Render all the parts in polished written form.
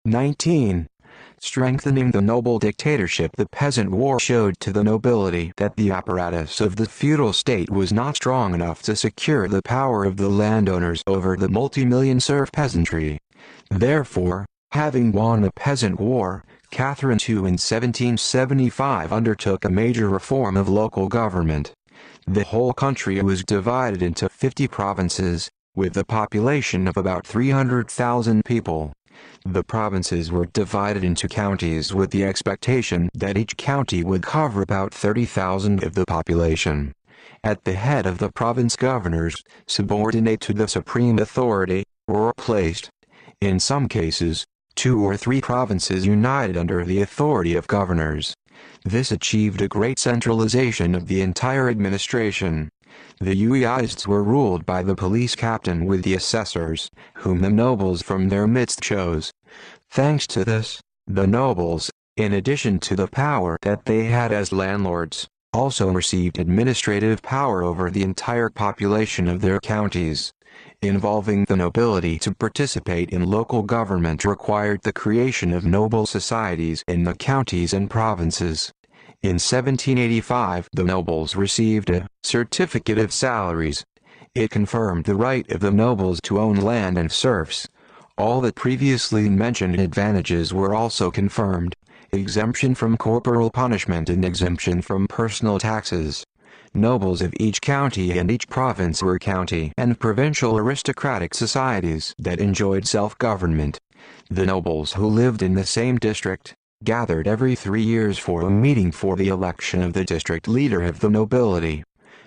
19. Strengthening the noble dictatorship. The peasant war showed to the nobility that the apparatus of the feudal state was not strong enough to secure the power of the landowners over the multi-million serf peasantry. Therefore, having won the peasant war, Catherine II in 1775 undertook a major reform of local government. The whole country was divided into 50 provinces, with a population of about 300,000 people. The provinces were divided into counties with the expectation that each county would cover about 30,000 of the population. At the head of the province, governors, subordinate to the supreme authority, were placed. In some cases, 2 or 3 provinces united under the authority of governors. This achieved a great centralization of the entire administration. The ueists were ruled by the police captain with the assessors, whom the nobles from their midst chose. Thanks to this, the nobles, in addition to the power that they had as landlords, also received administrative power over the entire population of their counties. Involving the nobility to participate in local government required the creation of noble societies in the counties and provinces. In 1785, the nobles received a certificate of salaries. It confirmed the right of the nobles to own land and serfs. All the previously mentioned advantages were also confirmed: exemption from corporal punishment and exemption from personal taxes. Nobles of each county and each province were county and provincial aristocratic societies that enjoyed self-government. The nobles who lived in the same district gathered every 3 years for a meeting for the election of the district leader of the nobility.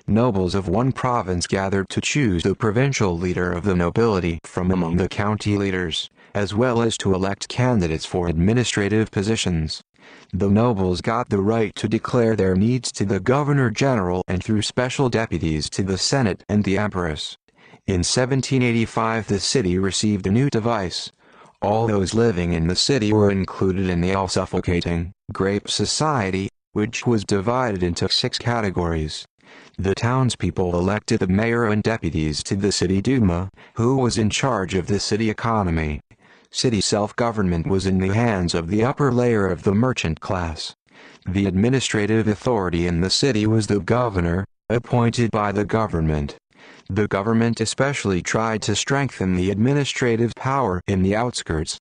Nobles of one province gathered to choose the provincial leader of the nobility from among the county leaders, as well as to elect candidates for administrative positions. The nobles got the right to declare their needs to the governor-general and through special deputies to the Senate and the Empress. In 1785 the city received a new device. All those living in the city were included in the all-suffocating Grape Society, which was divided into 6 categories. The townspeople elected the mayor and deputies to the city Duma, who was in charge of the city economy. City self-government was in the hands of the upper layer of the merchant class. The administrative authority in the city was the governor, appointed by the government. The government especially tried to strengthen the administrative power in the outskirts.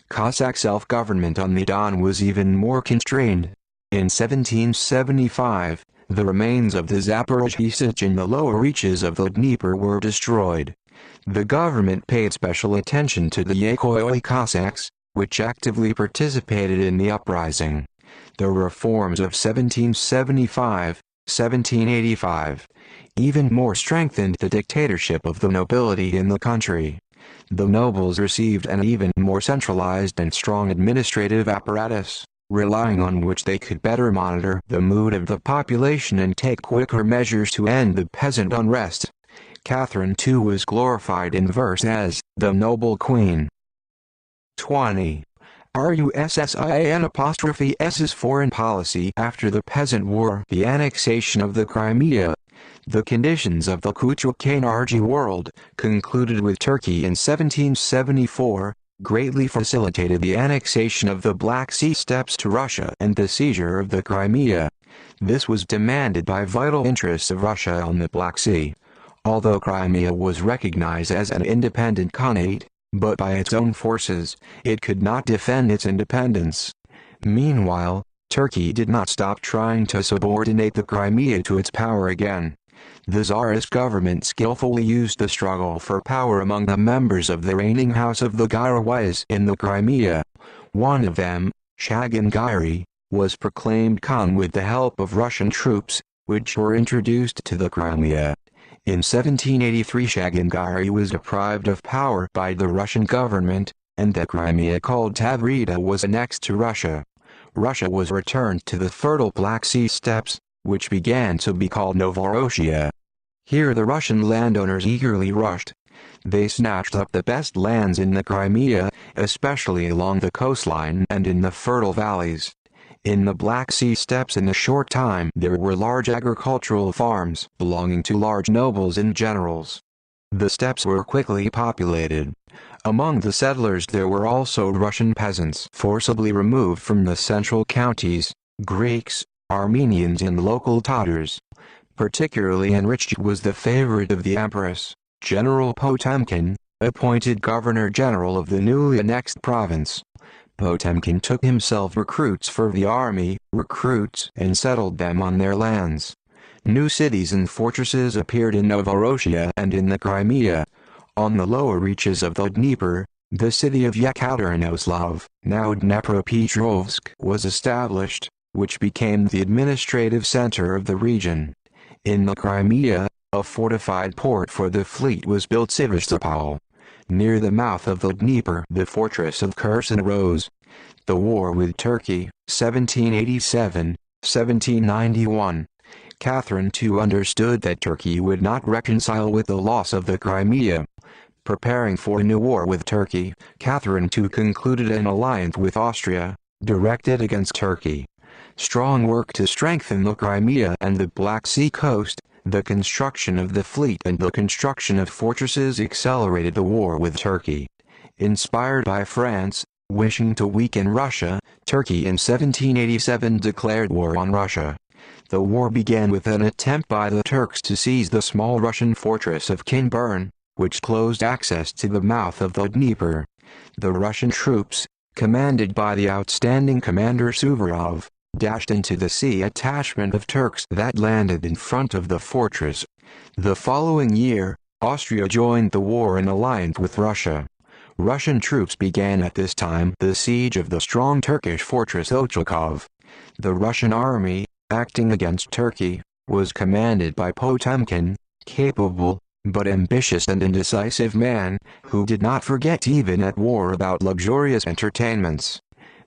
Cossack self-government on the Don was even more constrained. In 1775, the remains of the Zaporozhye Sich in the lower reaches of the Dnieper were destroyed. The government paid special attention to the Yakoy Cossacks, which actively participated in the uprising. The reforms of 1775, 1785, even more strengthened the dictatorship of the nobility in the country. The nobles received an even more centralized and strong administrative apparatus, relying on which they could better monitor the mood of the population and take quicker measures to end the peasant unrest. Catherine II was glorified in verse as the noble queen. 20. RUSSIAN'S's foreign policy after the peasant war. The annexation of the Crimea. The conditions of the Kuchuk-Energy world, concluded with Turkey in 1774, greatly facilitated the annexation of the Black Sea steppes to Russia and the seizure of the Crimea. This was demanded by vital interests of Russia on the Black Sea. Although Crimea was recognized as an independent khanate, but by its own forces, it could not defend its independence. Meanwhile, Turkey did not stop trying to subordinate the Crimea to its power again. The Tsarist government skillfully used the struggle for power among the members of the reigning house of the Gairawis in the Crimea. One of them, Shagin-Giri, was proclaimed Khan with the help of Russian troops, which were introduced to the Crimea. In 1783 Shagin-Giri was deprived of power by the Russian government, and the Crimea called Tavrida was annexed to Russia. Russia was returned to the fertile Black Sea steppes, which began to be called Novorossiya. Here the Russian landowners eagerly rushed. They snatched up the best lands in the Crimea, especially along the coastline and in the fertile valleys. In the Black Sea steppes in a short time there were large agricultural farms belonging to large nobles and generals. The steppes were quickly populated. Among the settlers there were also Russian peasants forcibly removed from the central counties, Greeks, Armenians and local Tatars. Particularly enriched was the favorite of the empress, General Potemkin, appointed governor-general of the newly annexed province. Potemkin took himself recruits for the army, and settled them on their lands. New cities and fortresses appeared in Novorossiya and in the Crimea. On the lower reaches of the Dnieper, the city of Yekaterinoslav, now Dnepropetrovsk, was established, which became the administrative center of the region. In the Crimea, a fortified port for the fleet was built Sevastopol. Near the mouth of the Dnieper, the fortress of Kherson rose. The war with Turkey, 1787-1791. Catherine II understood that Turkey would not reconcile with the loss of the Crimea. Preparing for a new war with Turkey, Catherine II concluded an alliance with Austria, directed against Turkey. Strong work to strengthen the Crimea and the Black Sea coast, the construction of the fleet and the construction of fortresses accelerated the war with Turkey. Inspired by France, wishing to weaken Russia, Turkey in 1787 declared war on Russia. The war began with an attempt by the Turks to seize the small Russian fortress of Kinburn, which closed access to the mouth of the Dnieper. The Russian troops, commanded by the outstanding commander Suvorov, dashed into the sea attachment of Turks that landed in front of the fortress. The following year, Austria joined the war in alliance with Russia. Russian troops began at this time the siege of the strong Turkish fortress Ochakov. The Russian army, acting against Turkey, was commanded by Potemkin, capable, but ambitious and indecisive man, who did not forget even at war about luxurious entertainments.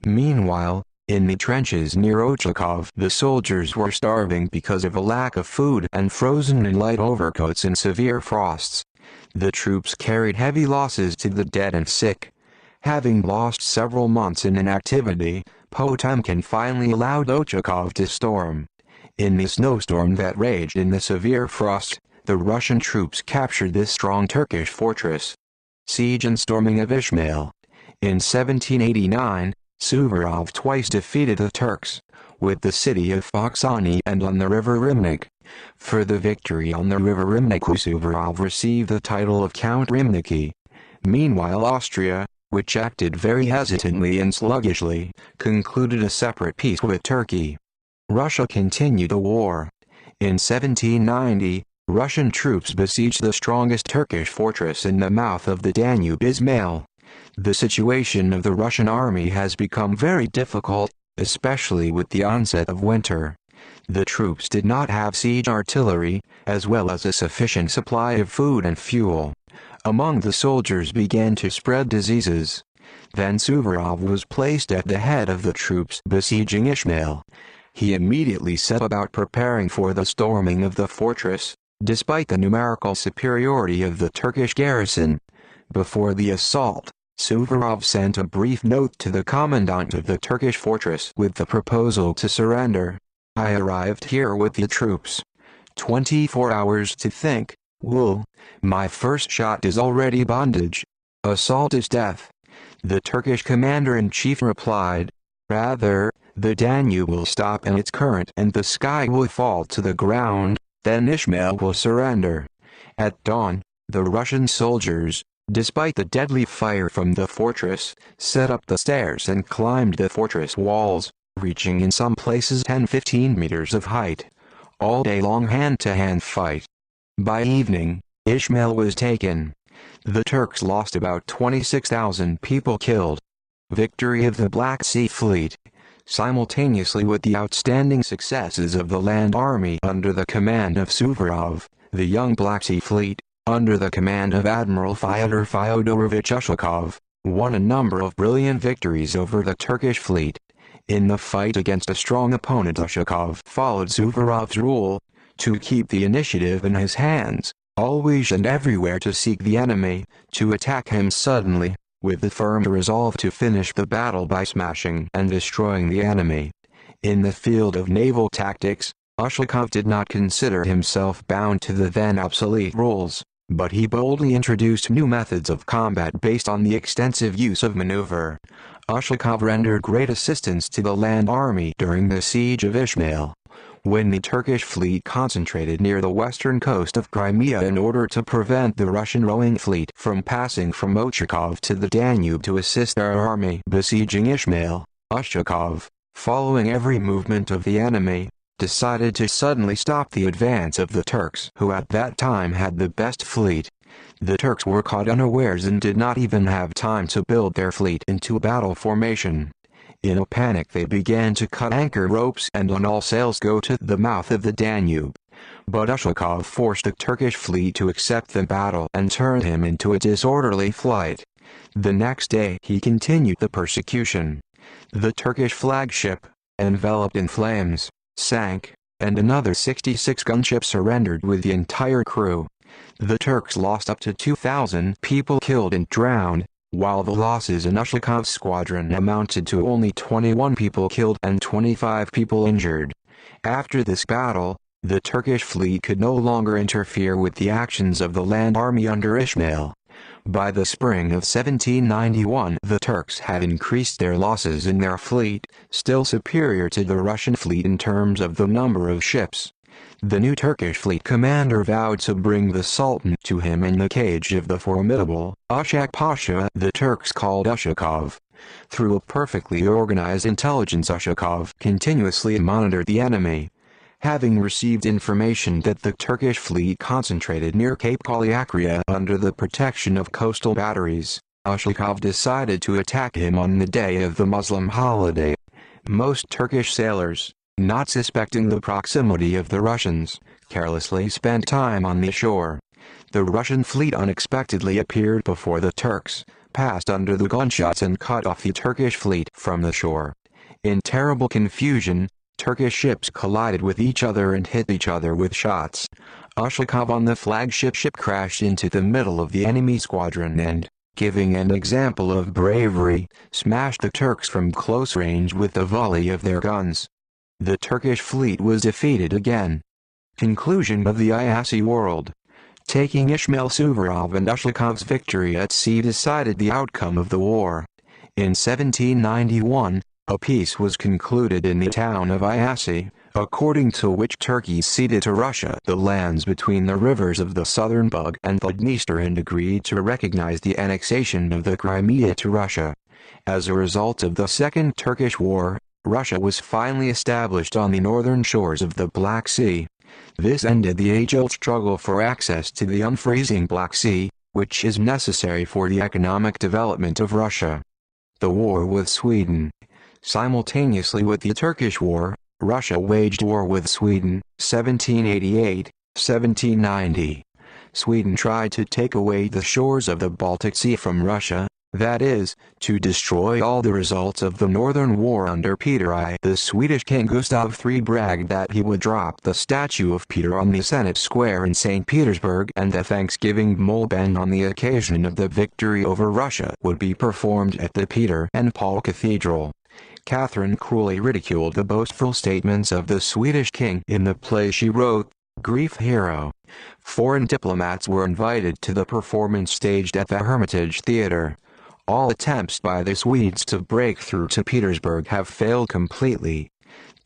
Meanwhile, in the trenches near Ochakov, the soldiers were starving because of a lack of food and frozen in light overcoats in severe frosts. The troops carried heavy losses to the dead and sick. Having lost several months in inactivity, Potemkin finally allowed Ochakov to storm. In the snowstorm that raged in the severe frost, the Russian troops captured this strong Turkish fortress. Siege and storming of Ismail. In 1789, Suvorov twice defeated the Turks, with the city of Foxani and on the river Rymnik. For the victory on the river Rymnik, Suvorov received the title of Count Rymniki. Meanwhile Austria, which acted very hesitantly and sluggishly, concluded a separate peace with Turkey. Russia continued the war. In 1790, Russian troops besieged the strongest Turkish fortress in the mouth of the Danube, Ismail. The situation of the Russian army has become very difficult, especially with the onset of winter. The troops did not have siege artillery, as well as a sufficient supply of food and fuel. Among the soldiers began to spread diseases. Then Suvorov was placed at the head of the troops besieging Ismail. He immediately set about preparing for the storming of the fortress, despite the numerical superiority of the Turkish garrison. Before the assault, Suvorov sent a brief note to the commandant of the Turkish fortress with the proposal to surrender. "I arrived here with the troops. 24 hours to think. Wool. My first shot is already bondage. Assault is death." The Turkish commander-in-chief replied, "Rather, the Danube will stop in its current and the sky will fall to the ground, then Ismail will surrender." At dawn, the Russian soldiers, despite the deadly fire from the fortress, set up the stairs and climbed the fortress walls, reaching in some places 10-15 meters of height. All day long hand-to-hand fight. By evening, Ismail was taken. The Turks lost about 26,000 people killed. Victory of the Black Sea Fleet. Simultaneously with the outstanding successes of the land army under the command of Suvorov, the young Black Sea Fleet, under the command of Admiral Fyodor Fyodorovich Ushakov, won a number of brilliant victories over the Turkish fleet. In the fight against a strong opponent, Ushakov followed Suvorov's rule, to keep the initiative in his hands, always and everywhere to seek the enemy, to attack him suddenly, with the firm resolve to finish the battle by smashing and destroying the enemy. In the field of naval tactics, Ushakov did not consider himself bound to the then obsolete rules. But he boldly introduced new methods of combat based on the extensive use of maneuver. Ushakov rendered great assistance to the land army during the siege of Ismail, when the Turkish fleet concentrated near the western coast of Crimea in order to prevent the Russian rowing fleet from passing from Ochakov to the Danube to assist their army besieging Ismail. Ushakov, following every movement of the enemy, decided to suddenly stop the advance of the Turks, who at that time had the best fleet. The Turks were caught unawares and did not even have time to build their fleet into battle formation. In a panic they began to cut anchor ropes and on all sails go to the mouth of the Danube. But Ushakov forced the Turkish fleet to accept the battle and turned him into a disorderly flight. The next day he continued the persecution. The Turkish flagship, enveloped in flames, sank, and another 66 gunship surrendered with the entire crew. The Turks lost up to 2,000 people killed and drowned, while the losses in Ushakov's squadron amounted to only 21 people killed and 25 people injured. After this battle, the Turkish fleet could no longer interfere with the actions of the land army under Ismail. By the spring of 1791 the Turks had increased their losses in their fleet, still superior to the Russian fleet in terms of the number of ships. The new Turkish fleet commander vowed to bring the Sultan to him in the cage of the formidable Ushak Pasha the Turks called Ushakov. Through a perfectly organized intelligence Ushakov continuously monitored the enemy. Having received information that the Turkish fleet concentrated near Cape Kaliakria under the protection of coastal batteries, Ushakov decided to attack him on the day of the Muslim holiday. Most Turkish sailors, not suspecting the proximity of the Russians, carelessly spent time on the shore. The Russian fleet unexpectedly appeared before the Turks, passed under the gunshots and cut off the Turkish fleet from the shore. In terrible confusion, Turkish ships collided with each other and hit each other with shots. Ushakov on the flagship ship crashed into the middle of the enemy squadron and, giving an example of bravery, smashed the Turks from close range with a volley of their guns. The Turkish fleet was defeated again. Conclusion of the Iasi World. Taking Ismail Suvorov and Ushakov's victory at sea decided the outcome of the war. In 1791, a peace was concluded in the town of Iasi, according to which Turkey ceded to Russia the lands between the rivers of the Southern Bug and the Dniester and agreed to recognize the annexation of the Crimea to Russia. As a result of the Second Turkish War, Russia was finally established on the northern shores of the Black Sea. This ended the age-old struggle for access to the unfreezing Black Sea, which is necessary for the economic development of Russia. The war with Sweden. Simultaneously with the Turkish War, Russia waged war with Sweden, 1788-1790. Sweden tried to take away the shores of the Baltic Sea from Russia, that is, to destroy all the results of the Northern War under Peter I. The Swedish king Gustav III bragged that he would drop the statue of Peter on the Senate Square in St. Petersburg and the Thanksgiving Molben on the occasion of the victory over Russia would be performed at the Peter and Paul Cathedral. Catherine cruelly ridiculed the boastful statements of the Swedish king in the play she wrote, Grief Hero. Foreign diplomats were invited to the performance staged at the Hermitage Theatre. All attempts by the Swedes to break through to Petersburg have failed completely.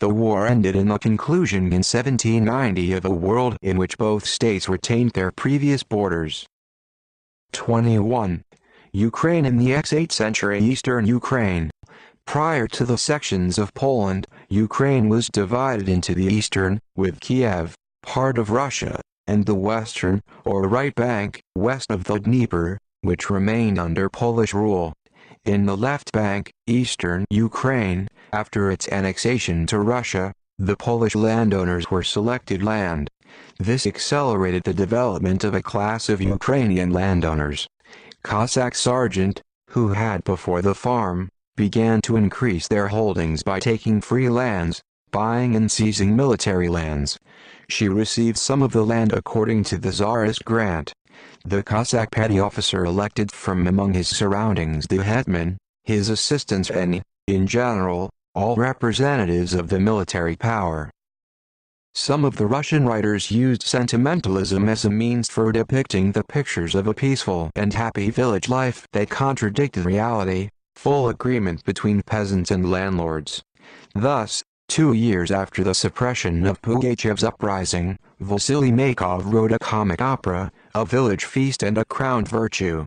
The war ended in the conclusion in 1790 of a world in which both states retained their previous borders. 21. Ukraine in the X8th century. Eastern Ukraine. Prior to the sections of Poland, Ukraine was divided into the eastern, with Kiev, part of Russia, and the western, or right bank, west of the Dnieper, which remained under Polish rule. In the left bank, eastern Ukraine, after its annexation to Russia, the Polish landowners were selected land. This accelerated the development of a class of Ukrainian landowners. Cossack sergeant, who had before the farm, began to increase their holdings by taking free lands, buying and seizing military lands. She received some of the land according to the Tsarist grant. The Cossack petty officer elected from among his surroundings the hetman, his assistants and, in general, all representatives of the military power. Some of the Russian writers used sentimentalism as a means for depicting the pictures of a peaceful and happy village life that contradicted reality, full agreement between peasants and landlords. Thus, 2 years after the suppression of Pugachev's uprising, Vasily Maykov wrote a comic opera, A Village Feast and a Crowned Virtue.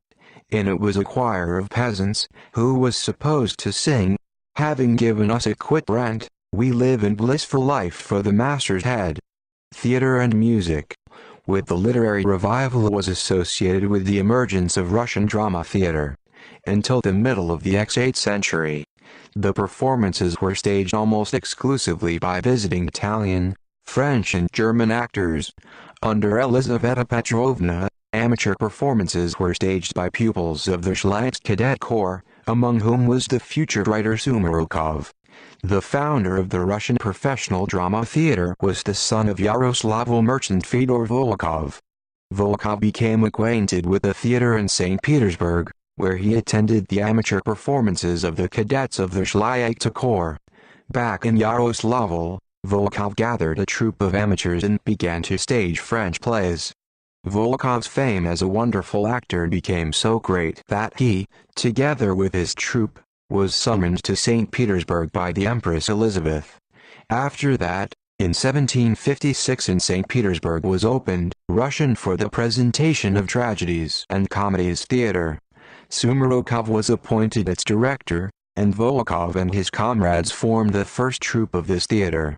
In it was a choir of peasants, who was supposed to sing, "Having given us a quit rent, we live in blissful life for the master's head." Theater and music. With the literary revival was associated with the emergence of Russian drama theater. Until the middle of the X8th century, the performances were staged almost exclusively by visiting Italian, French and German actors. Under Elizaveta Petrovna, amateur performances were staged by pupils of the Shlyansk Cadet Corps, among whom was the future writer Sumarokov. The founder of the Russian professional drama theater was the son of Yaroslavl merchant Fyodor Volokov. Volokov became acquainted with the theater in St. Petersburg, where he attended the amateur performances of the cadets of the Shlyansk Corps. Back in Yaroslavl, Volokov gathered a troupe of amateurs and began to stage French plays. Volokov's fame as a wonderful actor became so great that he, together with his troupe, was summoned to St. Petersburg by the Empress Elizabeth. After that, in 1756 in St. Petersburg was opened, Russian for the presentation of tragedies and comedies theater. Sumarokov was appointed its director, and Volokov and his comrades formed the first troupe of this theater.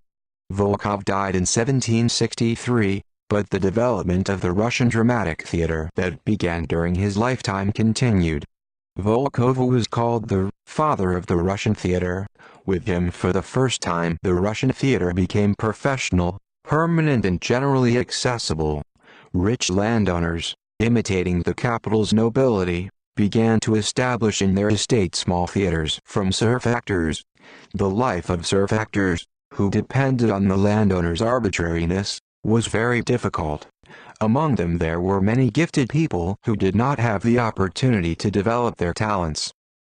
Volokov died in 1763, but the development of the Russian dramatic theater that began during his lifetime continued. Volokov was called the father of the Russian theater. With him for the first time the Russian theater became professional, permanent and generally accessible. Rich landowners, imitating the capital's nobility, began to establish in their estates small theaters from serf actors. The life of serf actors, who depended on the landowner's arbitrariness, was very difficult. Among them there were many gifted people who did not have the opportunity to develop their talents.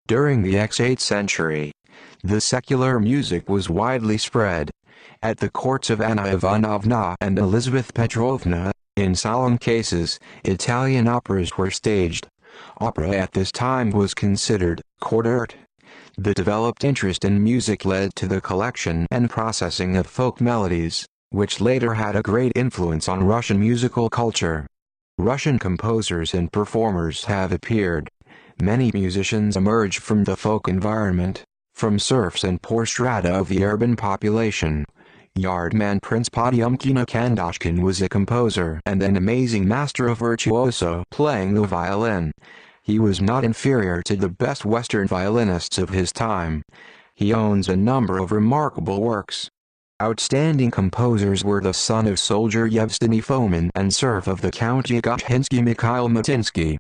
During the X8th century, the secular music was widely spread. At the courts of Anna Ivanovna and Elizabeth Petrovna, in solemn cases, Italian operas were staged. Opera at this time was considered court art. The developed interest in music led to the collection and processing of folk melodies, which later had a great influence on Russian musical culture. Russian composers and performers have appeared. Many musicians emerged from the folk environment, from serfs and poor strata of the urban population. Yardman Prince Podyomkin Kandashkin was a composer and an amazing master of virtuoso playing the violin. He was not inferior to the best Western violinists of his time. He owns a number of remarkable works. Outstanding composers were the son of soldier Yevgeny Fomin and serf of the Count Yegoshinsky Mikhail Matinsky.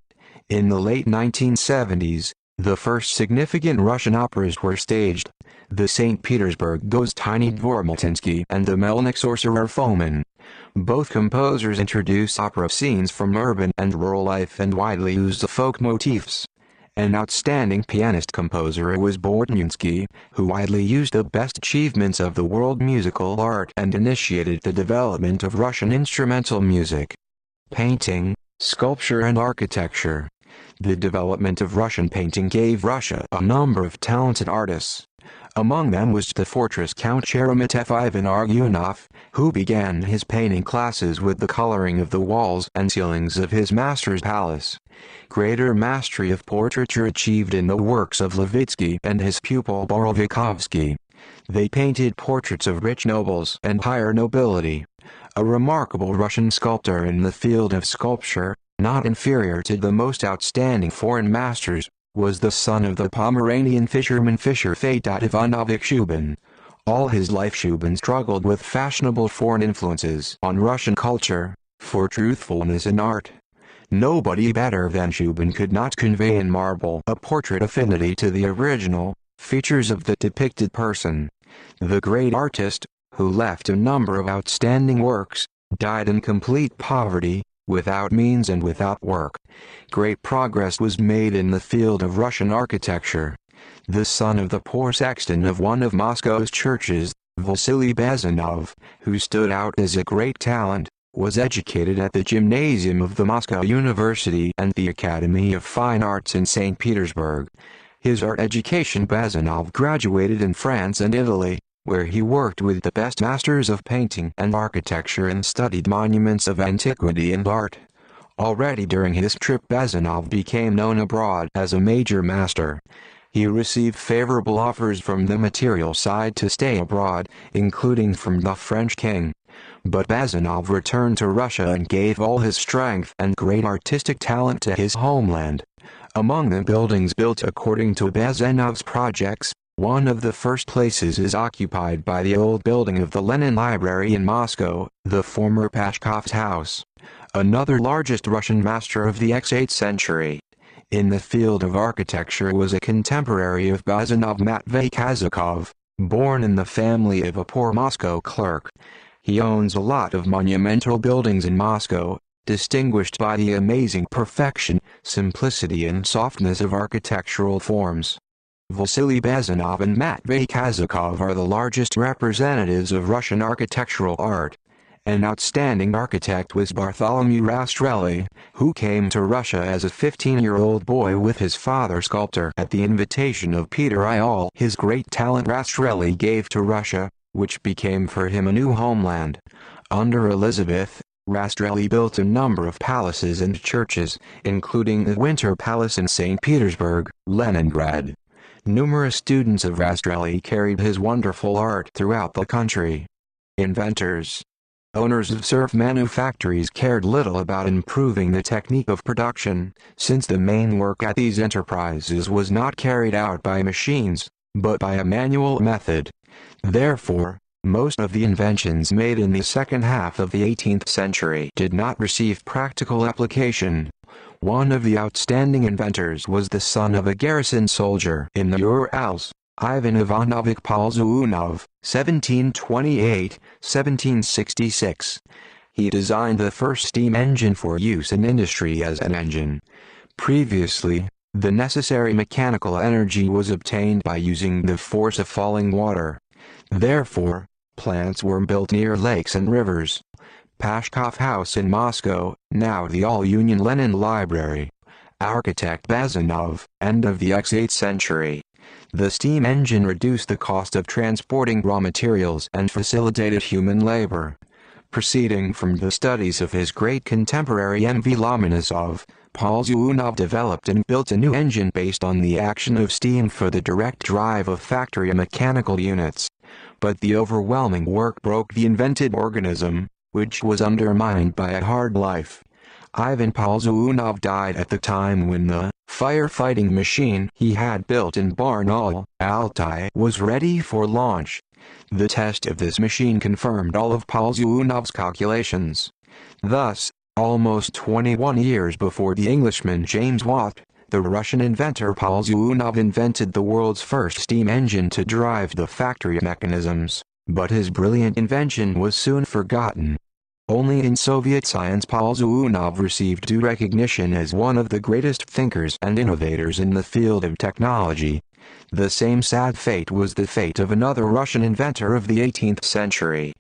In the late 1970s, the first significant Russian operas were staged. The St. Petersburg Ghost Tiny Dvor Matinsky and the Melnik Sorcerer Fomin. Both composers introduced opera scenes from urban and rural life and widely used the folk motifs. An outstanding pianist-composer was Bortninsky, who widely used the best achievements of the world musical art and initiated the development of Russian instrumental music. Painting, sculpture and architecture. The development of Russian painting gave Russia a number of talented artists. Among them was the fortress Count Sheremetev Ivan Argunov, who began his painting classes with the coloring of the walls and ceilings of his master's palace. Greater mastery of portraiture achieved in the works of Levitsky and his pupil Borovikovsky. They painted portraits of rich nobles and higher nobility. A remarkable Russian sculptor in the field of sculpture, not inferior to the most outstanding foreign masters, was the son of the Pomeranian fisherman Fischer Feodor Ivanovich Shubin. All his life Shubin struggled with fashionable foreign influences on Russian culture, for truthfulness in art. Nobody better than Shubin could not convey in marble a portrait affinity to the original features of the depicted person. The great artist, who left a number of outstanding works, died in complete poverty, without means and without work. Great progress was made in the field of Russian architecture. The son of the poor sexton of one of Moscow's churches, Vasily Bazanov, who stood out as a great talent, was educated at the gymnasium of the Moscow University and the Academy of Fine Arts in St. Petersburg. His art education Bazanov graduated in France and Italy, where he worked with the best masters of painting and architecture and studied monuments of antiquity and art. Already during his trip Bazanov became known abroad as a major master. He received favorable offers from the material side to stay abroad, including from the French king. But Bazanov returned to Russia and gave all his strength and great artistic talent to his homeland. Among the buildings built according to Bazanov's projects, one of the first places is occupied by the old building of the Lenin Library in Moscow, the former Pashkov's house. Another largest Russian master of the X8th century in the field of architecture was a contemporary of Bazanov, Matvey Kazakov, born in the family of a poor Moscow clerk. He owns a lot of monumental buildings in Moscow, distinguished by the amazing perfection, simplicity and softness of architectural forms. Vasily Bazanov and Matvey Kazakov are the largest representatives of Russian architectural art. An outstanding architect was Bartholomew Rastrelli, who came to Russia as a 15-year-old boy with his father sculptor. At the invitation of Peter I, all his great talent Rastrelli gave to Russia, which became for him a new homeland. Under Elizabeth, Rastrelli built a number of palaces and churches, including the Winter Palace in St. Petersburg, Leningrad. Numerous students of Rastrelli carried his wonderful art throughout the country. Inventors. Owners of serf manufactories cared little about improving the technique of production, since the main work at these enterprises was not carried out by machines, but by a manual method. Therefore, most of the inventions made in the second half of the 18th century did not receive practical application. One of the outstanding inventors was the son of a garrison soldier in the Urals, Ivan Ivanovich Polzunov, 1728-1766. He designed the first steam engine for use in industry as an engine. Previously, the necessary mechanical energy was obtained by using the force of falling water. Therefore, plants were built near lakes and rivers. Pashkov House in Moscow, now the All-Union Lenin Library. Architect Bazanov, end of the X8th century. The steam engine reduced the cost of transporting raw materials and facilitated human labor. Proceeding from the studies of his great contemporary M.V. Lomonosov, Polzunov developed and built a new engine based on the action of steam for the direct drive of factory mechanical units. But the overwhelming work broke the invented organism, which was undermined by a hard life. Ivan Polzunov died at the time when the firefighting machine he had built in Barnaul, Altai, was ready for launch. The test of this machine confirmed all of Polzunov's calculations. Thus, almost 21 years before the Englishman James Watt, the Russian inventor Polzunov invented the world's first steam engine to drive the factory mechanisms, but his brilliant invention was soon forgotten. Only in Soviet science Polzunov received due recognition as one of the greatest thinkers and innovators in the field of technology. The same sad fate was the fate of another Russian inventor of the 18th century,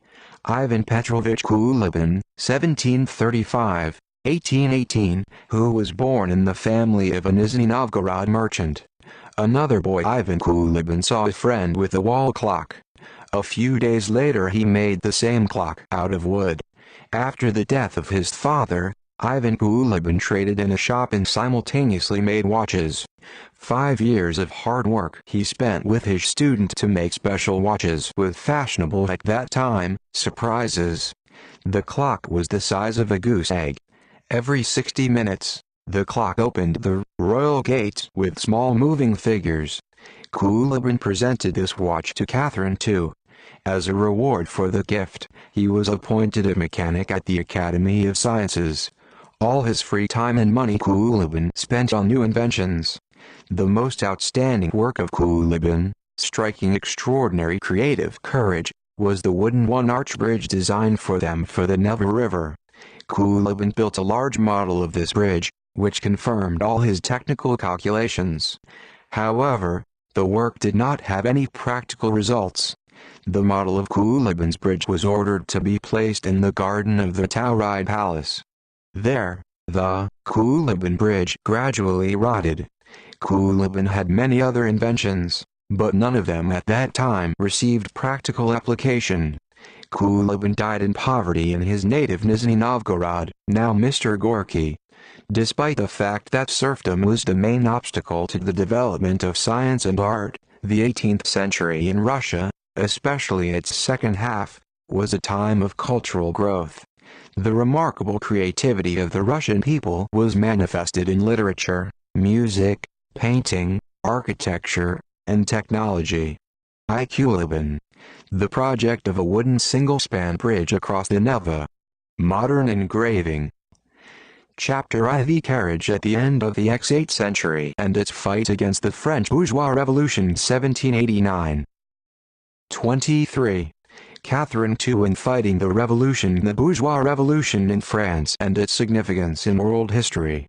Ivan Petrovich Kulibin, 1735-1818, who was born in the family of a Nizhny Novgorod merchant. Another boy Ivan Kulibin saw a friend with a wall clock. A few days later he made the same clock out of wood. After the death of his father, Ivan Kulibin traded in a shop and simultaneously made watches. 5 years of hard work he spent with his student to make special watches with fashionable at that time surprises. The clock was the size of a goose egg. Every 60 minutes, the clock opened the royal gates with small moving figures. Kulibin presented this watch to Catherine II. As a reward for the gift, he was appointed a mechanic at the Academy of Sciences. All his free time and money Kulibin spent on new inventions. The most outstanding work of Kulibin, striking extraordinary creative courage, was the wooden one-arch bridge designed for them for the Neva River. Kulibin built a large model of this bridge, which confirmed all his technical calculations. However, the work did not have any practical results. The model of Kulibin's bridge was ordered to be placed in the garden of the Tauride Palace. There, the Kulibin Bridge gradually rotted. Kulibin had many other inventions, but none of them at that time received practical application. Kulibin died in poverty in his native Nizhny Novgorod, now Mr. Gorky. Despite the fact that serfdom was the main obstacle to the development of science and art, the 18th century in Russia, especially its second half, was a time of cultural growth. The remarkable creativity of the Russian people was manifested in literature, music, painting, architecture, and technology. Kulibin. The project of a wooden single-span bridge across the Neva. Modern engraving. Chapter I. The carriage at the end of the X8th century and its fight against the French bourgeois revolution 1789. 23. Catherine II in fighting the revolution. The bourgeois revolution in France and its significance in world history.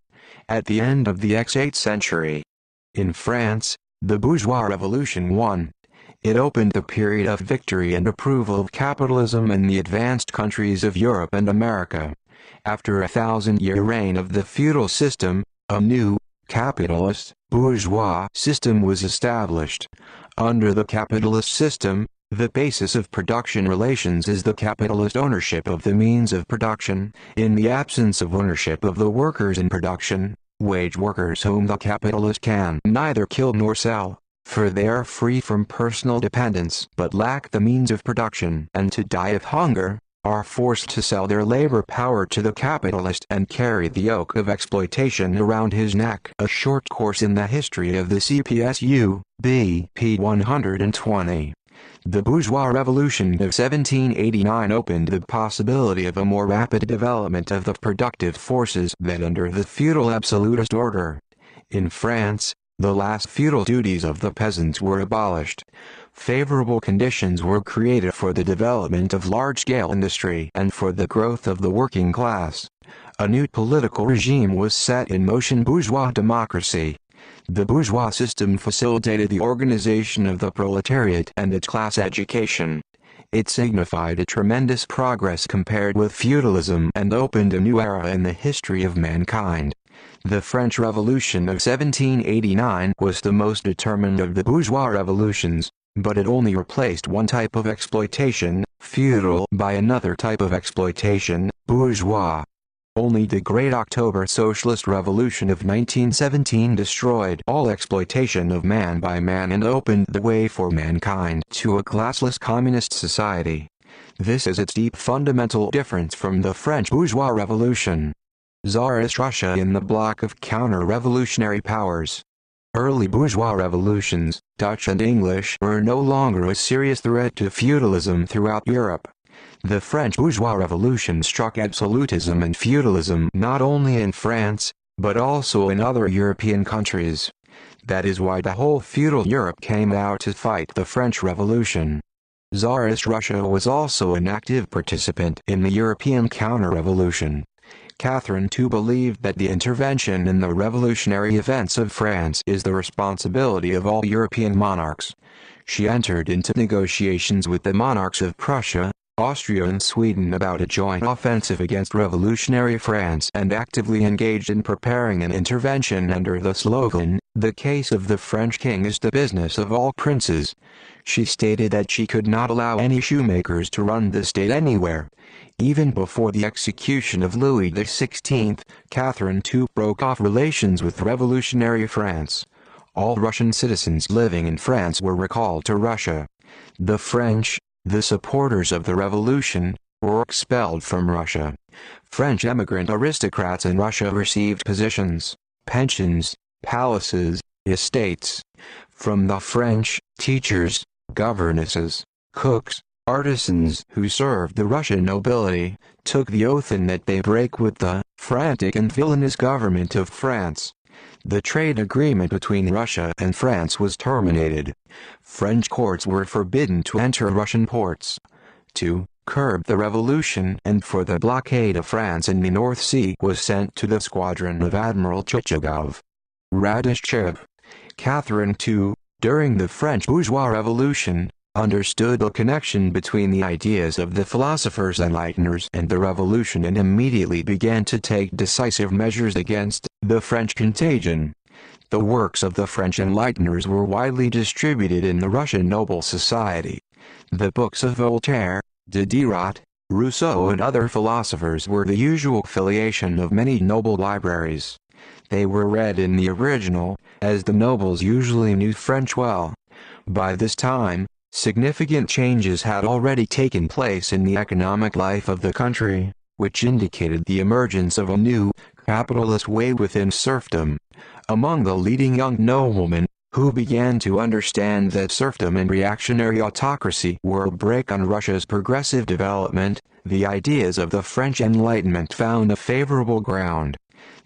At the end of the X8th century. In France, the bourgeois revolution won. It opened the period of victory and approval of capitalism in the advanced countries of Europe and America. After a 1,000-year reign of the feudal system, a new, capitalist, bourgeois system was established. Under the capitalist system, the basis of production relations is the capitalist ownership of the means of production. In the absence of ownership of the workers in production, wage workers whom the capitalist can neither kill nor sell, for they are free from personal dependence but lack the means of production and to die of hunger, are forced to sell their labor power to the capitalist and carry the yoke of exploitation around his neck. A short course in the history of the CPSU, BP 120. The bourgeois revolution of 1789 opened the possibility of a more rapid development of the productive forces than under the feudal absolutist order. In France, the last feudal duties of the peasants were abolished. Favorable conditions were created for the development of large-scale industry and for the growth of the working class. A new political regime was set in motion: bourgeois democracy. The bourgeois system facilitated the organization of the proletariat and its class education. It signified a tremendous progress compared with feudalism and opened a new era in the history of mankind. The French Revolution of 1789 was the most determined of the bourgeois revolutions, but it only replaced one type of exploitation, feudal, by another type of exploitation, bourgeois. Only the Great October Socialist Revolution of 1917 destroyed all exploitation of man by man and opened the way for mankind to a classless communist society. This is its deep fundamental difference from the French bourgeois revolution. Tsarist Russia in the bloc of counter-revolutionary powers. Early bourgeois revolutions, Dutch and English, were no longer a serious threat to feudalism throughout Europe. The French bourgeois revolution struck absolutism and feudalism not only in France, but also in other European countries. That is why the whole feudal Europe came out to fight the French Revolution. Tsarist Russia was also an active participant in the European counter-revolution. Catherine II believed that the intervention in the revolutionary events of France is the responsibility of all European monarchs. She entered into negotiations with the monarchs of Prussia, Austria and Sweden about a joint offensive against revolutionary France and actively engaged in preparing an intervention under the slogan, "The case of the French king is the business of all princes." She stated that she could not allow any shoemakers to run the state anywhere. Even before the execution of Louis XVI, Catherine II broke off relations with revolutionary France. All Russian citizens living in France were recalled to Russia. The French, the supporters of the revolution, were expelled from Russia. French emigrant aristocrats in Russia received positions, pensions, palaces, estates. From the French, teachers, governesses, cooks, artisans who served the Russian nobility, took the oath in that they break with the frantic and villainous government of France. The trade agreement between Russia and France was terminated. French courts were forbidden to enter Russian ports. To curb the revolution and for the blockade of France in the North Sea was sent to the squadron of Admiral Chichagov. Radishchev. Catherine II, during the French bourgeois revolution, understood the connection between the ideas of the philosophers and enlighteners and the revolution and immediately began to take decisive measures against the French contagion. The works of the French enlighteners were widely distributed in the Russian noble society. The books of Voltaire, Diderot, Rousseau and other philosophers were the usual affiliation of many noble libraries. They were read in the original, as the nobles usually knew French well. By this time, significant changes had already taken place in the economic life of the country, which indicated the emergence of a new, capitalist way within serfdom. Among the leading young noblemen, who began to understand that serfdom and reactionary autocracy were a brake on Russia's progressive development, the ideas of the French Enlightenment found a favorable ground.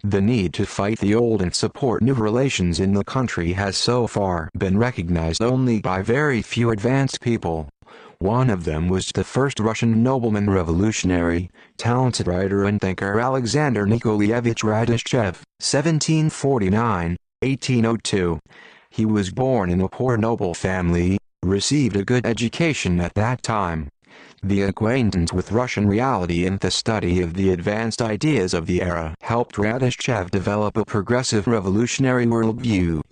The need to fight the old and support new relations in the country has so far been recognized only by very few advanced people. One of them was the first Russian nobleman revolutionary, talented writer and thinker Alexander Nikolaevich Radishchev, 1749-1802. He was born in a poor noble family, received a good education at that time. The acquaintance with Russian reality and the study of the advanced ideas of the era helped Radishchev develop a progressive revolutionary worldview.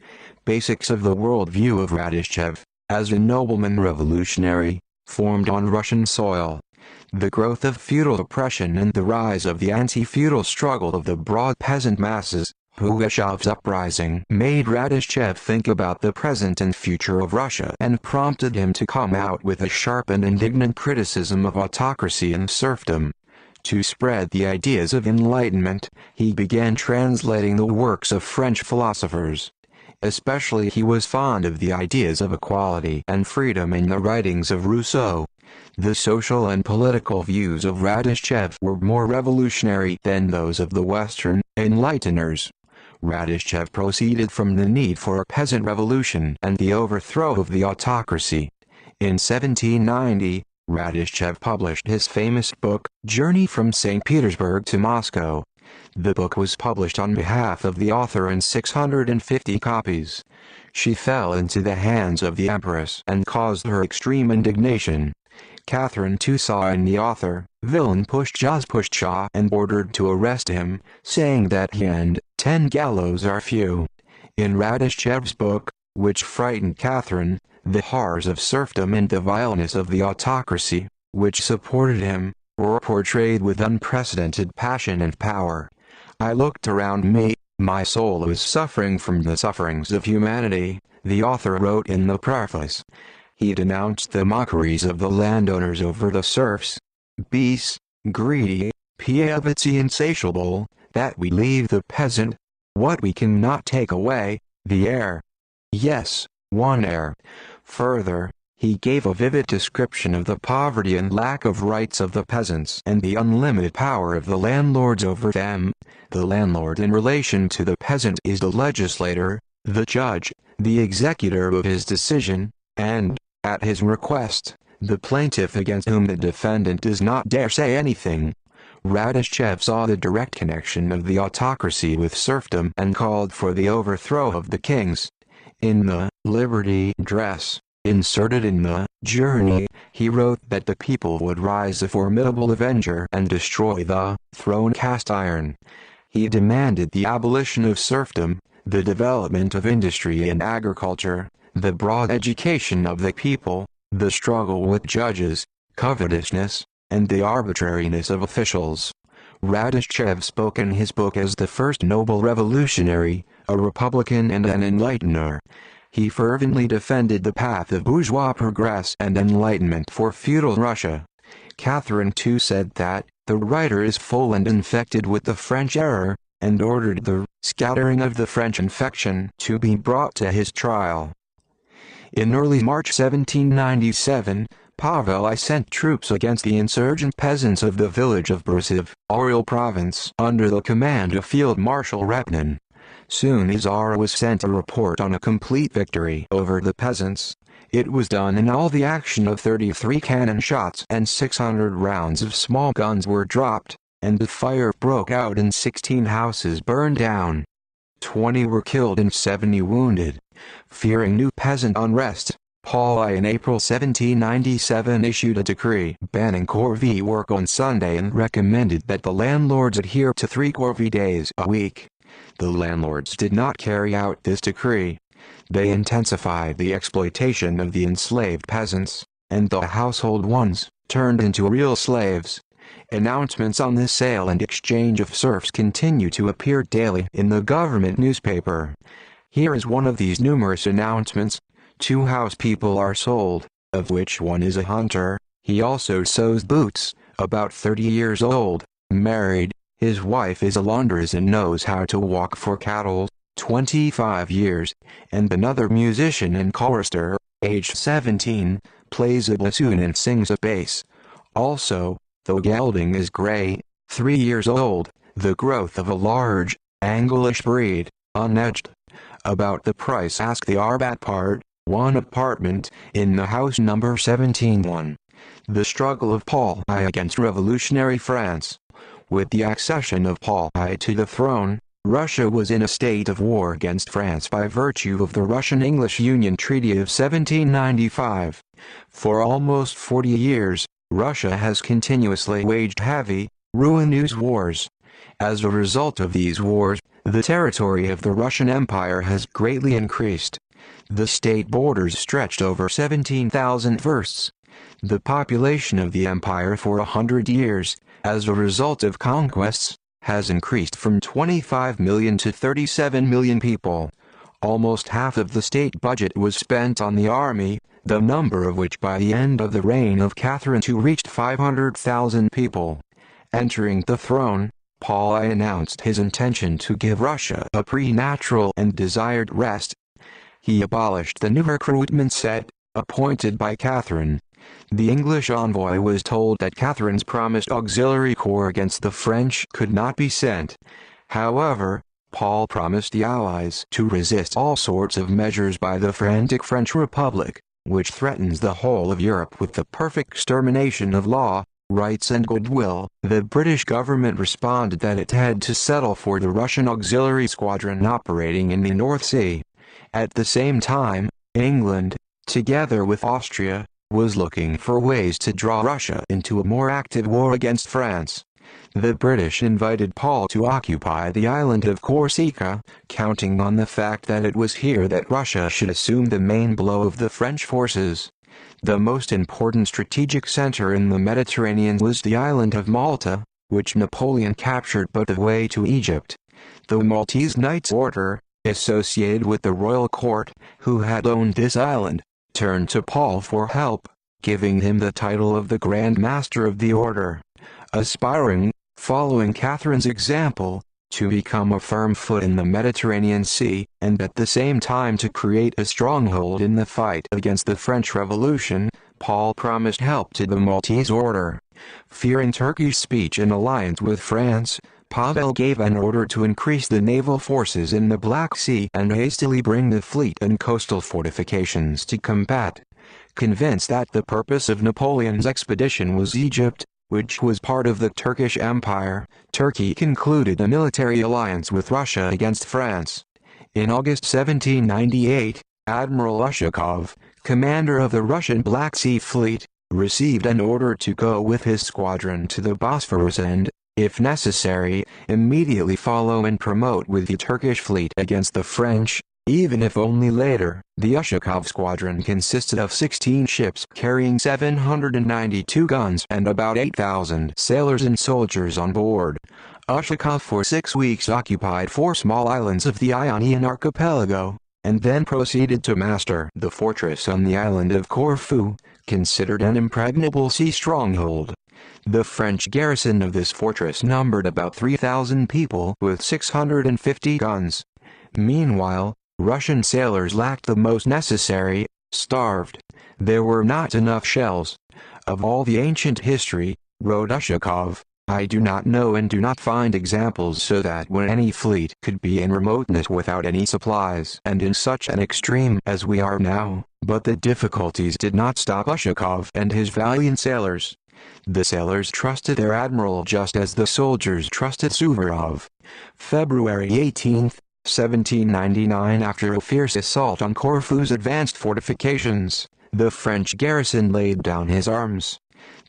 Basics of the worldview of Radishchev, as a nobleman revolutionary, formed on Russian soil. The growth of feudal oppression and the rise of the anti-feudal struggle of the broad peasant masses, Pugachev's uprising, made Radishchev think about the present and future of Russia and prompted him to come out with a sharp and indignant criticism of autocracy and serfdom. To spread the ideas of enlightenment, he began translating the works of French philosophers. Especially he was fond of the ideas of equality and freedom in the writings of Rousseau. The social and political views of Radishchev were more revolutionary than those of the Western enlighteners. Radishchev proceeded from the need for a peasant revolution and the overthrow of the autocracy. In 1790, Radishchev published his famous book, Journey from St. Petersburg to Moscow. The book was published on behalf of the author in 650 copies. She fell into the hands of the Empress and caused her extreme indignation. Catherine too saw in the author, villain Pushcha and ordered to arrest him, saying that he and 10 gallows are few. In Radishchev's book, which frightened Catherine, the horrors of serfdom and the vileness of the autocracy, which supported him, were portrayed with unprecedented passion and power. I looked around me, my soul was suffering from the sufferings of humanity, the author wrote in the preface. He denounced the mockeries of the landowners over the serfs. Beasts, greedy, pievats insatiable, that we leave the peasant. What we cannot take away, the heir. Yes, one heir. Further, he gave a vivid description of the poverty and lack of rights of the peasants and the unlimited power of the landlords over them. The landlord in relation to the peasant is the legislator, the judge, the executor of his decision, and, at his request, the plaintiff against whom the defendant does not dare say anything. Radishchev saw the direct connection of the autocracy with serfdom and called for the overthrow of the kings. In the Liberty Dress, inserted in the Journey, he wrote that the people would rise a formidable avenger and destroy the throne cast iron. He demanded the abolition of serfdom, the development of industry and agriculture, the broad education of the people, the struggle with judges, covetousness, and the arbitrariness of officials. Radishchev spoke in his book as the first noble revolutionary, a republican and an enlightener. He fervently defended the path of bourgeois progress and enlightenment for feudal Russia. Catherine too said that, the writer is full and infected with the French error, and ordered the scattering of the French infection to be brought to his trial. In early March 1797, Pavel I sent troops against the insurgent peasants of the village of Brusiv, Oryol province, under the command of Field Marshal Repnin. Soon the Tsar was sent a report on a complete victory over the peasants. It was done in all the action of 33 cannon shots and 600 rounds of small guns were dropped, and the fire broke out and 16 houses burned down. 20 were killed and 70 wounded. Fearing new peasant unrest, Paul I in April 1797 issued a decree banning corvée work on Sunday and recommended that the landlords adhere to 3 corvée days a week. The landlords did not carry out this decree. They intensified the exploitation of the enslaved peasants, and the household ones turned into real slaves. Announcements on the sale and exchange of serfs continue to appear daily in the government newspaper. Here is one of these numerous announcements. 2 house people are sold, of which one is a hunter. He also sews boots, about 30 years old, married. His wife is a laundress and knows how to walk for cattle, 25 years, and another musician and chorister, aged 17, plays a bassoon and sings a bass. Also, the gelding is gray, 3 years old, the growth of a large, English breed, unedged. About the price ask the Arbat part. 1 apartment, in the house number 17-1. The struggle of Paul I against revolutionary France. With the accession of Paul I to the throne, Russia was in a state of war against France by virtue of the Russian-English Union Treaty of 1795. For almost 40 years, Russia has continuously waged heavy, ruinous wars. As a result of these wars, the territory of the Russian Empire has greatly increased. The state borders stretched over 17,000 versts. The population of the empire for 100 years, as a result of conquests, has increased from 25 million to 37 million people. Almost half of the state budget was spent on the army, the number of which by the end of the reign of Catherine II reached 500,000 people. Entering the throne, Paul I announced his intention to give Russia a preternatural and desired rest. He abolished the new recruitment set, appointed by Catherine. The English envoy was told that Catherine's promised auxiliary corps against the French could not be sent. However, Paul promised the Allies to resist all sorts of measures by the frantic French Republic, which threatens the whole of Europe with the perfect extermination of law, rights and goodwill. The British government responded that it had to settle for the Russian auxiliary squadron operating in the North Sea. At the same time, England, together with Austria, was looking for ways to draw Russia into a more active war against France. The British invited Paul to occupy the island of Corsica, counting on the fact that it was here that Russia should assume the main blow of the French forces. The most important strategic center in the Mediterranean was the island of Malta, which Napoleon captured but the way to Egypt. The Maltese Knights Order, associated with the royal court, who had owned this island, turned to Paul for help, giving him the title of the Grand Master of the Order. Aspiring, following Catherine's example, to become a firm foot in the Mediterranean Sea, and at the same time to create a stronghold in the fight against the French Revolution, Paul promised help to the Maltese Order. Fearing Turkey's speech and alliance with France, Pavel gave an order to increase the naval forces in the Black Sea and hastily bring the fleet and coastal fortifications to combat. Convinced that the purpose of Napoleon's expedition was Egypt, which was part of the Turkish Empire, Turkey concluded a military alliance with Russia against France. In August 1798, Admiral Ushakov, commander of the Russian Black Sea Fleet, received an order to go with his squadron to the Bosphorus and, if necessary, immediately follow and promote with the Turkish fleet against the French, even if only later. The Ushakov squadron consisted of 16 ships carrying 792 guns and about 8,000 sailors and soldiers on board. Ushakov for 6 weeks occupied 4 small islands of the Ionian archipelago, and then proceeded to master the fortress on the island of Corfu, considered an impregnable sea stronghold. The French garrison of this fortress numbered about 3,000 people with 650 guns. Meanwhile, Russian sailors lacked the most necessary, starved. There were not enough shells. Of all the ancient history, wrote Ushakov, I do not know and do not find examples so that when any fleet could be in remoteness without any supplies and in such an extreme as we are now. But the difficulties did not stop Ushakov and his valiant sailors. The sailors trusted their admiral just as the soldiers trusted Suvorov. February 18, 1799. After a fierce assault on Corfu's advanced fortifications, the French garrison laid down his arms.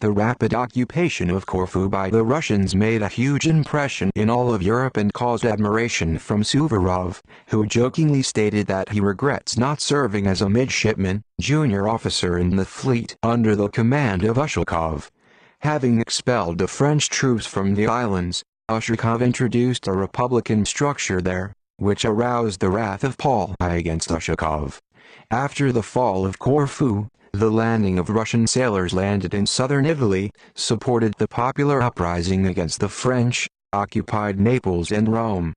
The rapid occupation of Corfu by the Russians made a huge impression in all of Europe and caused admiration from Suvorov, who jokingly stated that he regrets not serving as a midshipman, junior officer in the fleet under the command of Ushakov. Having expelled the French troops from the islands, Ushakov introduced a republican structure there, which aroused the wrath of Paul I against Ushakov. After the fall of Corfu, the landing of Russian sailors landed in southern Italy, supported the popular uprising against the French, occupied Naples and Rome.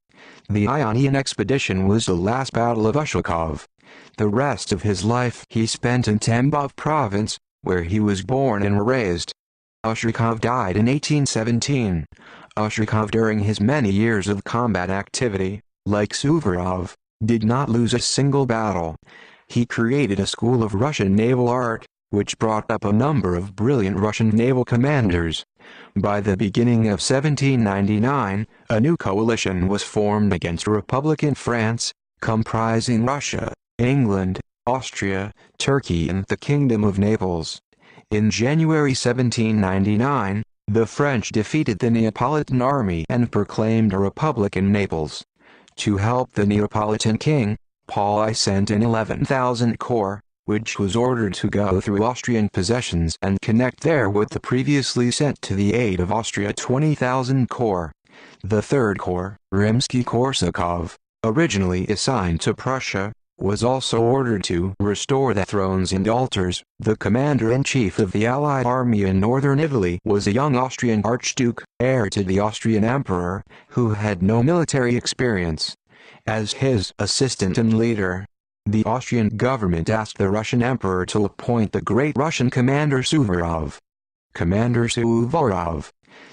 The Ionian expedition was the last battle of Ushakov. The rest of his life he spent in Tambov province, where he was born and raised. Ushakov died in 1817. Ushakov, during his many years of combat activity, like Suvorov, did not lose a single battle. He created a school of Russian naval art, which brought up a number of brilliant Russian naval commanders. By the beginning of 1799, a new coalition was formed against Republican France, comprising Russia, England, Austria, Turkey and the Kingdom of Naples. In January 1799, the French defeated the Neapolitan army and proclaimed a republic in Naples. To help the Neapolitan king, Paul I sent an 11,000 corps, which was ordered to go through Austrian possessions and connect there with the previously sent to the aid of Austria 20,000 corps. The Third Corps, Rimsky-Korsakov, originally assigned to Prussia, was also ordered to restore the thrones and altars. The commander-in-chief of the Allied army in northern Italy was a young Austrian archduke, heir to the Austrian emperor, who had no military experience. As his assistant and leader, the Austrian government asked the Russian emperor to appoint the great Russian commander Suvorov. Commander Suvorov.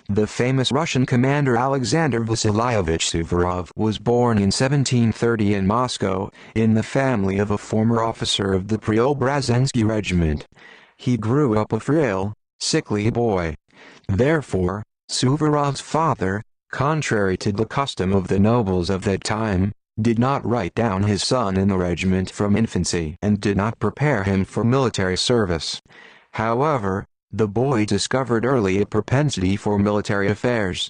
The famous Russian commander Alexander Vasilyevich Suvorov was born in 1730 in Moscow, in the family of a former officer of the Preobrazhensky regiment. He grew up a frail, sickly boy. Therefore, Suvorov's father, contrary to the custom of the nobles of that time, did not write down his son in the regiment from infancy and did not prepare him for military service. However, the boy discovered early a propensity for military affairs.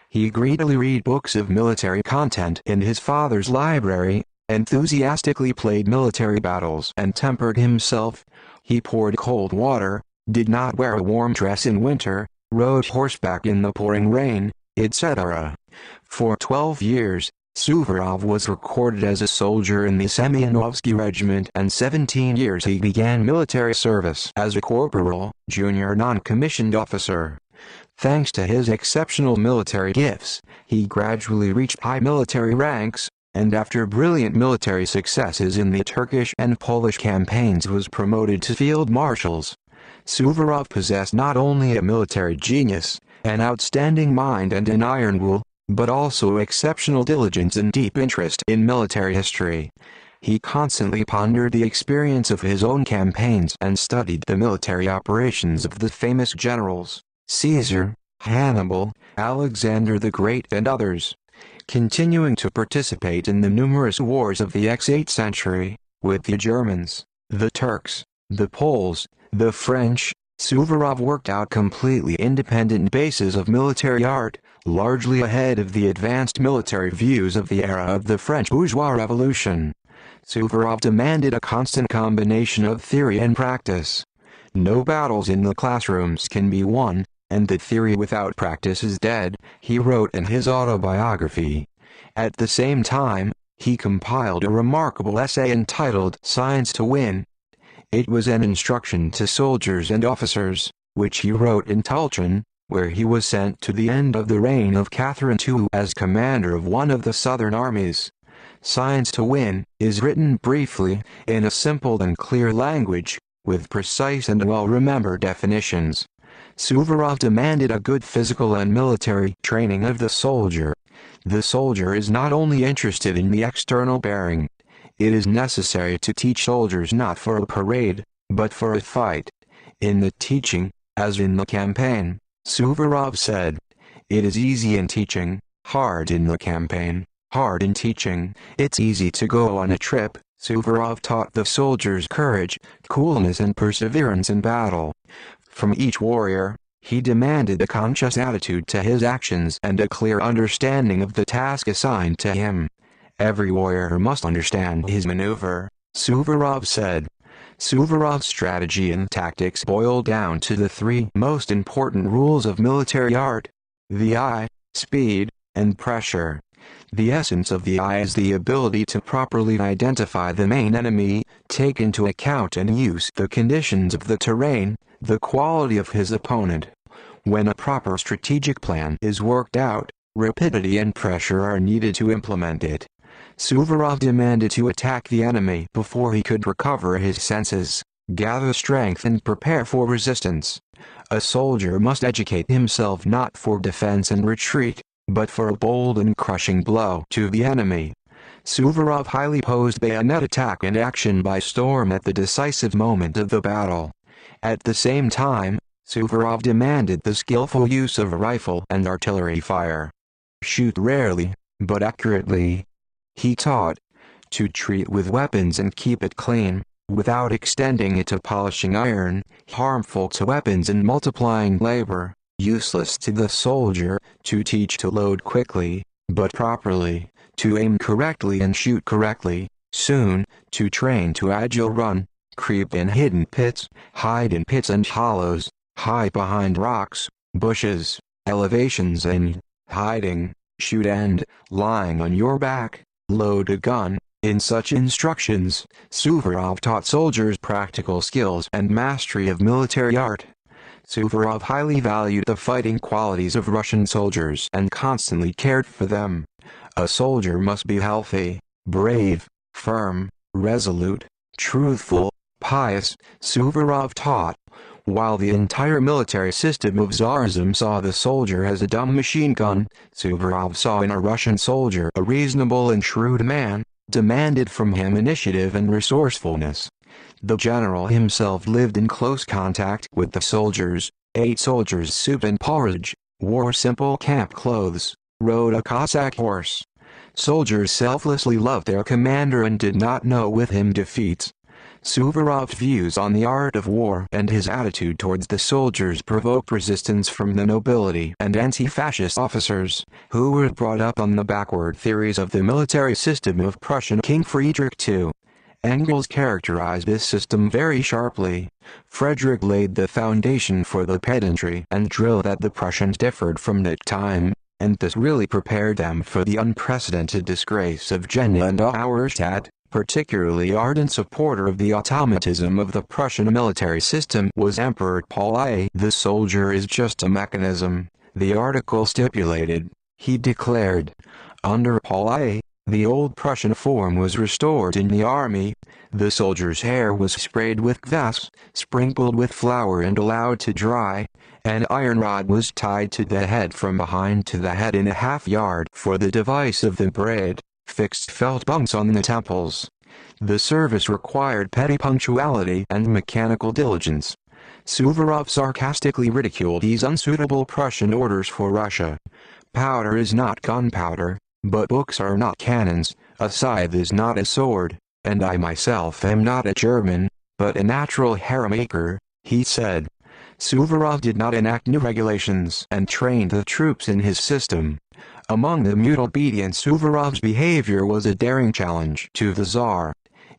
He greedily read books of military content in his father's library, enthusiastically played military battles and tempered himself. He poured cold water, did not wear a warm dress in winter, rode horseback in the pouring rain, etc. For 12 years, Suvorov was recorded as a soldier in the Semyonovsky regiment, and 17 years he began military service as a corporal, junior non-commissioned officer. Thanks to his exceptional military gifts, he gradually reached high military ranks, and after brilliant military successes in the Turkish and Polish campaigns was promoted to field marshals. Suvorov possessed not only a military genius, an outstanding mind and an iron will, but also exceptional diligence and deep interest in military history. He constantly pondered the experience of his own campaigns and studied the military operations of the famous generals, Caesar, Hannibal, Alexander the Great and others. Continuing to participate in the numerous wars of the X8th century, with the Germans, the Turks, the Poles, the French, Suvorov worked out completely independent bases of military art, largely ahead of the advanced military views of the era of the French bourgeois revolution. Suvorov demanded a constant combination of theory and practice. No battles in the classrooms can be won, and the theory without practice is dead, he wrote in his autobiography. At the same time, he compiled a remarkable essay entitled Science to Win. It was an instruction to soldiers and officers, which he wrote in Tulchin, where he was sent to the end of the reign of Catherine II as commander of one of the southern armies. Science to Win is written briefly, in a simple and clear language, with precise and well-remembered definitions. Suvorov demanded a good physical and military training of the soldier. The soldier is not only interested in the external bearing. It is necessary to teach soldiers not for a parade, but for a fight. In the teaching, as in the campaign, Suvorov said, "It is easy in teaching, hard in the campaign, hard in teaching. It's easy to go on a trip, Suvorov taught the soldiers courage, coolness and perseverance in battle. From each warrior, he demanded a conscious attitude to his actions and a clear understanding of the task assigned to him. Every warrior must understand his maneuver, Suvorov said. Suvorov's strategy and tactics boiled down to the three most important rules of military art: the eye, speed, and pressure. The essence of the eye is the ability to properly identify the main enemy, take into account and use the conditions of the terrain, the quality of his opponent. When a proper strategic plan is worked out, rapidity and pressure are needed to implement it. Suvorov demanded to attack the enemy before he could recover his senses, gather strength and prepare for resistance. A soldier must educate himself not for defense and retreat, but for a bold and crushing blow to the enemy. Suvorov highly posed bayonet attack and action by storm at the decisive moment of the battle. At the same time, Suvorov demanded the skillful use of rifle and artillery fire. Shoot rarely, but accurately. He taught to treat with weapons and keep it clean, without extending it to polishing iron, harmful to weapons and multiplying labor, useless to the soldier, to teach to load quickly, but properly, to aim correctly and shoot correctly, soon, to train to agile run, creep in hidden pits, hide in pits and hollows, hide behind rocks, bushes, elevations and, hiding, shoot and, lying on your back, load a gun. In such instructions, Suvorov taught soldiers practical skills and mastery of military art. Suvorov highly valued the fighting qualities of Russian soldiers and constantly cared for them. A soldier must be healthy, brave, firm, resolute, truthful, pious, Suvorov taught. While the entire military system of Tsarism saw the soldier as a dumb machine gun, Suvorov saw in a Russian soldier a reasonable and shrewd man, demanded from him initiative and resourcefulness. The general himself lived in close contact with the soldiers, ate soldiers' soup and porridge, wore simple camp clothes, rode a Cossack horse. Soldiers selflessly loved their commander and did not know with him defeats. Suvorov's views on the art of war and his attitude towards the soldiers provoked resistance from the nobility and anti-fascist officers, who were brought up on the backward theories of the military system of Prussian King Friedrich II. Engels characterized this system very sharply. Frederick laid the foundation for the pedantry and drill that the Prussians differed from that time, and this really prepared them for the unprecedented disgrace of Jena and Auerstadt. Particularly ardent supporter of the automatism of the Prussian military system was Emperor Paul I. The soldier is just a mechanism, the article stipulated, he declared. Under Paul I, the old Prussian form was restored in the army. The soldier's hair was sprayed with kvass, sprinkled with flour and allowed to dry. An iron rod was tied to the head from behind to the head in a half yard for the device of the braid. Fixed felt bunks on the temples. The service required petty punctuality and mechanical diligence. Suvorov sarcastically ridiculed these unsuitable Prussian orders for Russia. Powder is not gunpowder, but books are not cannons, a scythe is not a sword, and I myself am not a German, but a natural harem-maker, he said. Suvorov did not enact new regulations and trained the troops in his system. Among the mute obedient Suvorov's behavior was a daring challenge to the Tsar.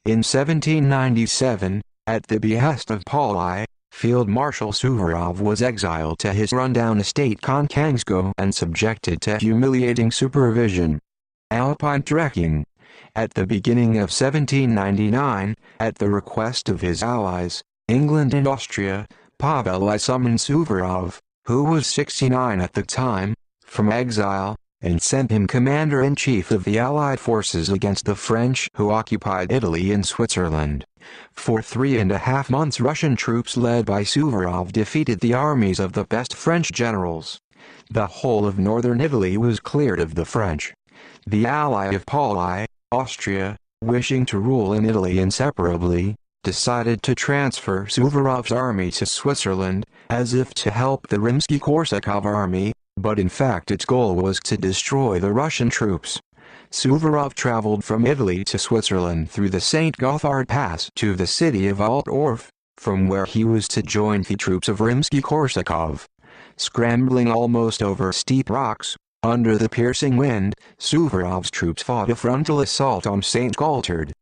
In 1797, at the behest of Paul I, Field Marshal Suvorov was exiled to his rundown estate Konkansko and subjected to humiliating supervision. Alpine trekking. At the beginning of 1799, at the request of his allies, England and Austria, Pavel I summoned Suvorov, who was 69 at the time, from exile, and sent him commander-in-chief of the Allied forces against the French who occupied Italy and Switzerland. For 3.5 months Russian troops led by Suvorov defeated the armies of the best French generals. The whole of northern Italy was cleared of the French. The ally of Paul I, Austria, wishing to rule in Italy inseparably, decided to transfer Suvorov's army to Switzerland, as if to help the Rimsky-Korsakov army, but in fact its goal was to destroy the Russian troops. Suvorov traveled from Italy to Switzerland through the St. Gothard Pass to the city of Altdorf, from where he was to join the troops of Rimsky-Korsakov. Scrambling almost over steep rocks, under the piercing wind, Suvorov's troops fought a frontal assault on St. Gotthard.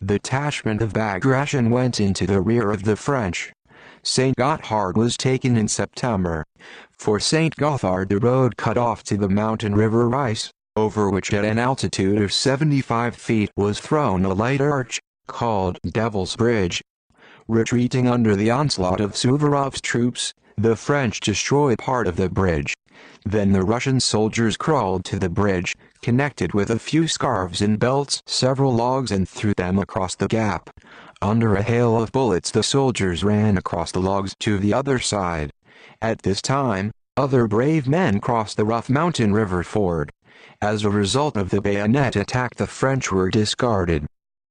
The detachment of Bagration went into the rear of the French. St. Gotthard was taken in September. For St. Gothard the road cut off to the mountain river Rice, over which at an altitude of 75 feet was thrown a light arch, called Devil's Bridge. Retreating under the onslaught of Suvorov's troops, the French destroyed part of the bridge. Then the Russian soldiers crawled to the bridge, connected with a few scarves and belts several logs and threw them across the gap. Under a hail of bullets the soldiers ran across the logs to the other side. At this time, other brave men crossed the rough mountain river ford. As a result of the bayonet attack the French were discarded.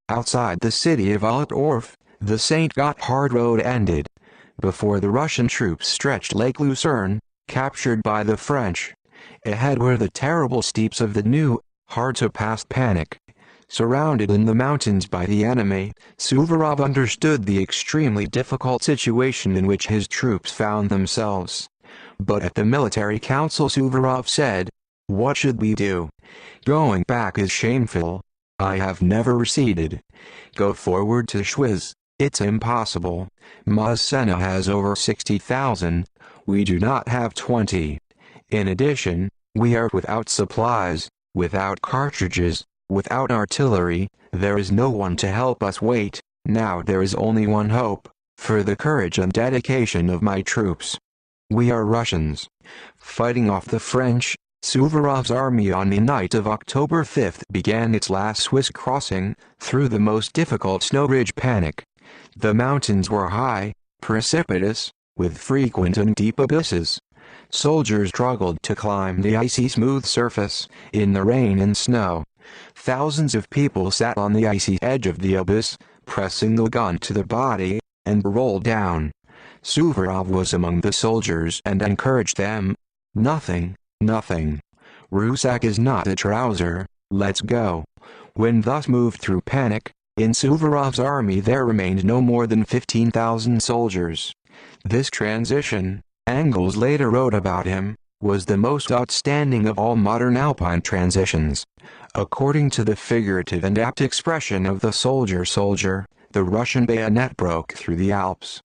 Outside the city of Altdorf, the St. Gotthard road ended. Before the Russian troops stretched Lake Lucerne, captured by the French. Ahead were the terrible steeps of the new, hard-to-pass Panic. Surrounded in the mountains by the enemy, Suvorov understood the extremely difficult situation in which his troops found themselves. But at the military council Suvorov said, "What should we do? Going back is shameful. I have never receded. Go forward to Schwyz. It's impossible. Masséna has over 60,000. We do not have 20. In addition, we are without supplies, without cartridges, without artillery. There is no one to help us. Wait, now there is only one hope, for the courage and dedication of my troops. We are Russians." Fighting off the French, Suvorov's army on the night of October 5 began its last Swiss crossing, through the most difficult snow ridge Panic. The mountains were high, precipitous, with frequent and deep abysses. Soldiers struggled to climb the icy smooth surface, in the rain and snow. Thousands of people sat on the icy edge of the abyss, pressing the gun to the body, and rolled down. Suvorov was among the soldiers and encouraged them. Nothing. Rusak is not a trouser, let's go." When thus moved through Panic, in Suvorov's army there remained no more than 15,000 soldiers. This transition, Engels later wrote about him, was the most outstanding of all modern Alpine transitions. According to the figurative and apt expression of the soldier, the Russian bayonet broke through the Alps.